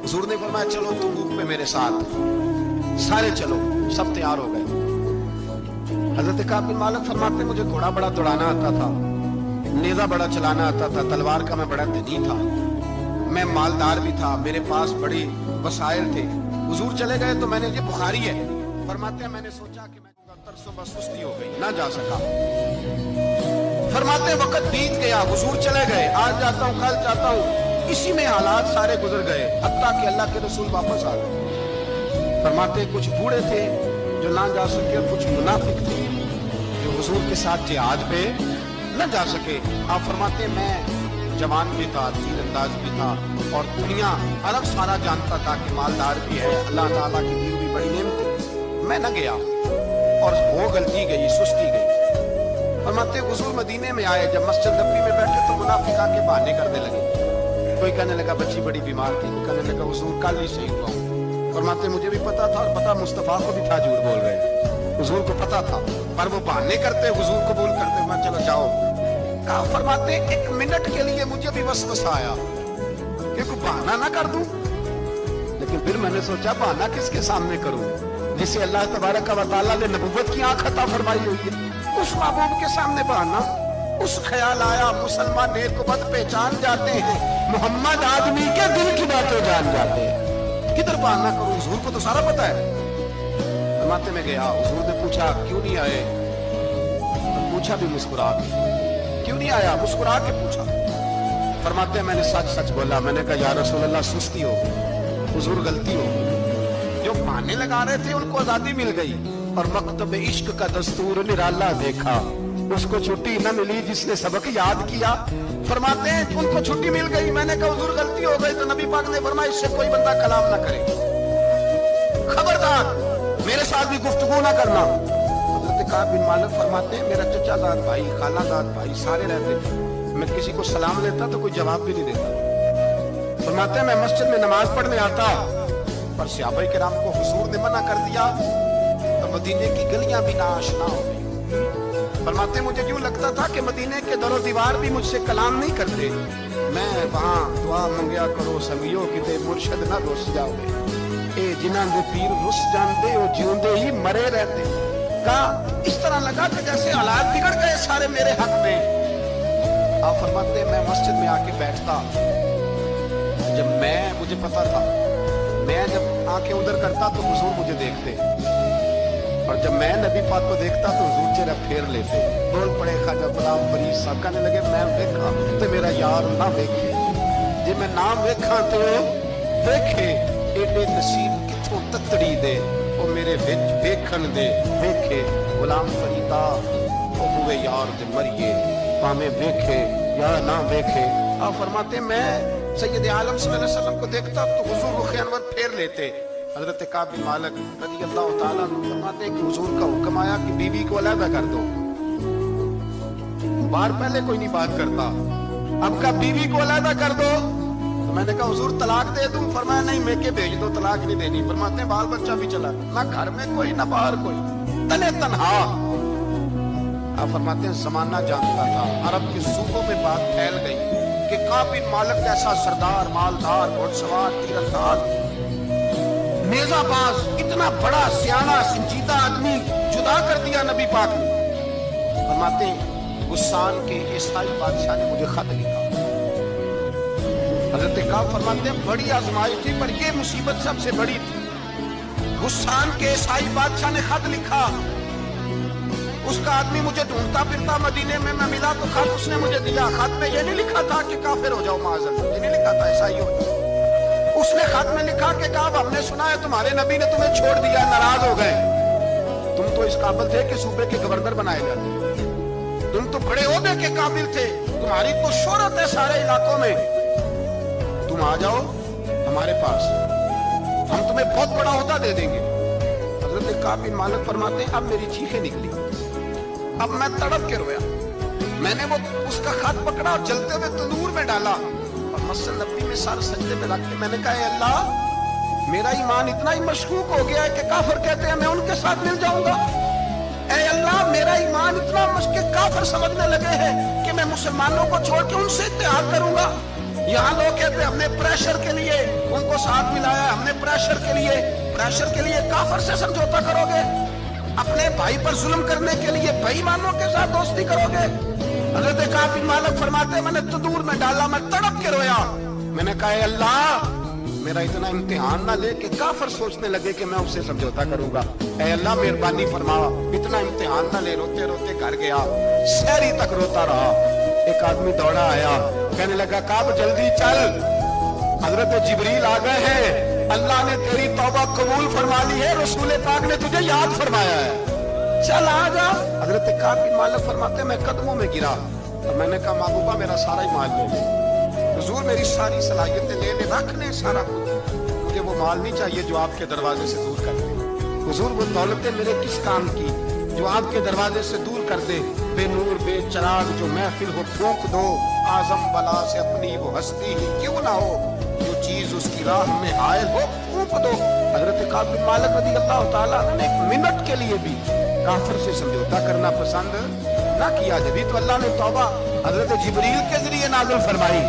हुजूर ने फरमाया चलो तबूक में मेरे साथ, सारे चलो। सब तैयार हो गए। हजरत काब बिन मालिक फरमाते मुझे घोड़ा बड़ा दौड़ाना आता था, नेजा बड़ा चलाना आता था, तलवार का मैं बड़ा धनी था, मैं मालदार भी था, मेरे पास बड़ी वसाइल थे। हुजूर चले गए तो मैंने, ये बुखारी है, फरमाते हैं मैंने सोचा कि मैं तरसों बस सुस्ती हो गई, ना जा सका। फरमाते वक्त बीत गया, हुजूर चले गए, आज जाता हूँ कल जाता हूँ, इसी में हालात सारे गुजर गए, हत्ता कि अल्लाह के रसूल वापस आ गए। फरमाते कुछ बूढ़े थे जो ना जा सके और कुछ मुनाफिक थे जो हुजूर के साथ जिहाद पे न जा सके। आप फरमाते मैं जवान भी था, तीरंदाज भी था और दुनिया अरब सारा जानता था कि मालदार भी है, अल्लाह ताला की दी हुई बड़ी नेमत। मैं न गया और वो गलती गई, सुस्ती गई। फरमाते हुजूर मदीने में आए, जब मस्जिद नबवी में बैठे तो मुनाफिक आके बहाने करने लगे। कोई कहने लगा बच्ची बड़ी बीमार थी, कोई कहने लगा हुजूर कल ही सही हुआ। फरमाते मुझे भी पता था और पता मुस्तफा को भी था झूठ बोल रहे, हुजूर को पता था, पर वो बहाने करते, हुजूर कबूल करते, मैं चलो जाओ। कहा फरमाते एक मिनट के लिए मुझे भी वसवसा आया कि कोई बहाना ना कर दूं, लेकिन फिर मैंने सोचा बहाना किसके सामने करूं, जिसे अल्लाह तबारक व तआला ने नबुव्वत की आंख अता फरमाई हुई है, उस महबूब के सामने बहाना। उस ख्याल आया मुसलमान नेक बद पहचान जाते हैं, मोहम्मद आदमी के दिल की बातें जान जाते हैं, किधर बहाना करूं, हुजूर को तो सारा पता है। फरमाते में गया, हुजूर ने पूछा क्यों नहीं आए, तो पूछा भी मुस्कुरा के, क्यों नहीं आया, मुस्कुरा के पूछा। फरमाते मैंने सच सच बोला, मैंने कहा या रसूल अल्लाह सुस्ती हो गई, हुजूर गलती हो गई। जो बहाने लगा रहे थे उनको आजादी मिल गई और मकतब इश्क का दस्तूर निराला देखा, उसको छुट्टी न मिली जिसने सबक याद किया। फरमाते हैं उनको छुट्टी मिल गई, मैंने कहा हुजूर गलती हो गई, तो नबी पाक ने फरमाया इससे कोई बंदा कलाम ना करे, खबरदार मेरे साथ भी गुफ्तगू ना करना। हजरत काब बिन मालिक फरमाते हैं मेरा चचाजाद भाई, खालाजाद भाई सारे रहते थे, मैं किसी को सलाम लेता तो कोई जवाब भी नहीं देता। फरमाते हैं मैं मस्जिद में नमाज पढ़ने आता, पर सहाबा किराम को हुजूर ने मना कर दिया तो मदीने की गलियां भी नाआशना हो गई। फरमाते मुझे यूं लगता था कि मदीने के दरो दीवार भी मुझसे कलाम नहीं करते, मैं वहां दुआ मंगया करो संगियो किते मुर्शद ना रुस जाओगे, ए जिन्हां दे पीर रुस जांदे ओ जिउंदे ही मरे रहते। का इस तरह लगा कि जैसे हालात बिगड़ गए सारे मेरे हक में। आप फरमाते मैं मस्जिद में आके बैठता, जब मुझे पता था मैं जब आंखें उधर करता तो हुजूर मुझे देखते, और जब मैं नबी पाक को देखता तो हुजूर चेहरा फेर लेते। बोल पड़े ख्वाजा गुलाम फरीद साहब, कहने लगे मैं वेखा तो मेरा यार ना वेखे, जे मैं ना वेखा तो वेखे, एडे नसीब किथों ततड़ी दे ओ मेरे विच वेखण दे वेखे। गुलाम फरीदा ओ हुए यार दे मरिए, भाਵੇਂ वेखे या ना वेखे। आप फरमाते मैं सैयद आलम सल्लल्लाहु अलैहि वसल्लम को देखता तो हुजूर रुख अनवर फेर लेते। हजरत काब बिन मालिक रज़ी अल्लाह तआला अन्हु फरमाते हैं कि हुजूर का हुक्म आया कि बीवी को अलग कर दो। बार पहले कोई नहीं बात करता, अब का बीवी को अलग कर दो, तो मैंने कहा हुजूर तलाक दे दूं, फरमाया नहीं मेके भेज दो, तलाक नहीं देनी। फरमाते हैं बाल बच्चा भी चला, ना घर में कोई ना बाहर कोई, तने तन्हा। आप फरमाते हैं जमाना जानता था, अरब के सूबों में बात फैल गई कि काब बिन मालिक जैसा सरदार, मालदार, घोड़सवार, तीरंदाज, नेजाबाज, इतना बड़ा सियाना संजीदा आदमी जुदा कर दिया नबी पाक ने। फरमाते हैं गुस्सान के ईसाई बादशाह ने मुझे खत लिखा। हजरत काब फरमाते हैं बड़ी आजमाइश थी, पर यह मुसीबत सबसे बड़ी थी। गुस्सान के ईसाई बादशाह ने खत लिखा, उसका आदमी मुझे ढूंढता फिरता मदीने में, मैं मिला तो खत उसने मुझे दिया। खत में ये नहीं लिखा था कि काफिर हो जाओ माज़अल्लाह, ये नहीं लिखा था ईसाई हो जाओ। उसने खत में लिखा कि काब हमने सुना है तुम्हारे नबी ने तुम्हें छोड़ दिया, नाराज हो गए, तुम तो इस काबिल थे कि सूबे के गवर्नर बनाए जाते, तुम तो बड़े ओहदे के काबिल थे, तुम्हारी तो शोहरत है सारे इलाकों में, तुम आ जाओ हमारे पास, हम तुम्हें बहुत बड़ा ओहदा दे देंगे। हजरत काब बिन मालिक फरमाते हैं अब मेरी चीखें निकली, अब मैं तड़प के रोया। मैंने वो उसका खत पकड़ा और जलते हुए तंदूर में डाला और मस्जिद नबवी में सर सजदे में रख के मैंने कहा अल्लाह मेरा ईमान इतना ही मशकूक हो गया है कि काफिर कहते हैं मैं उनके साथ मिल जाऊंगा। ऐ अल्लाह मेरा ईमान इतना मुश्किल काफिर समझने लगे हैं कि मैं मुसलमानों को छोड़ के उनसे इत्तेहाद करूंगा। यहाँ लोग कहते हैं हमने प्रेशर के लिए उनको साथ मिलाया हमने प्रेशर के लिए काफिर से समझौता करोगे? अपने भाई पर जुल्म करने के लिए बेईमानों के साथ दोस्ती करोगे? हजरत काब बिन मालिक फरमाते मैंने तंदूर में डाला, मैं तड़प के रोया। मैंने कहा अल्लाह मेरा इतना इम्तिहान ना ले कि काफिर सोचने लगे कि मैं उससे समझौता करूंगा। ऐ अल्लाह मेहरबानी फरमा, इतना इम्तिहान ना ले। रोते रोते घर गया, शहरी तक रोता रहा। एक आदमी दौड़ा आया, कहने लगा काब जल्दी चल, हजरत जिब्रील आ गए हैं, अल्लाह ने तेरी तौबा कबूल फरमा ली है, रसूल पाक ने तुझे याद फरमाया है, चल आ जा। हजरत काब बिन मालिक फरमाते मैं कदमों में गिरा और मैंने कहा महबूबा मेरा सारा ही माल ले ले, हुजूर मेरी सारी सलाहियतें ले ले, रख ले सारा कुछ, मुझे वो माल नहीं चाहिए जो आपके दरवाजे से दूर कर दे। हुजूर वो दौलतें मेरे किस काम की जो आपके दरवाजे से दूर कर दे। बेनूर बेचराग जो महफिल हो फूंक दो, आजम बला से अपनी वो हस्ती ही क्यों ना हो, जो चीज उसकी राह में हायल हो फूंक दो। हजरत काब बिन मालिक रज़ी अल्लाह तआला ने एक मिनट के लिए भी काफिर से समझौता करना पसंद ना किया। जब तो अल्लाह ने तौबा हजरत जिब्रील के जरिए नाज़िल फरमाई।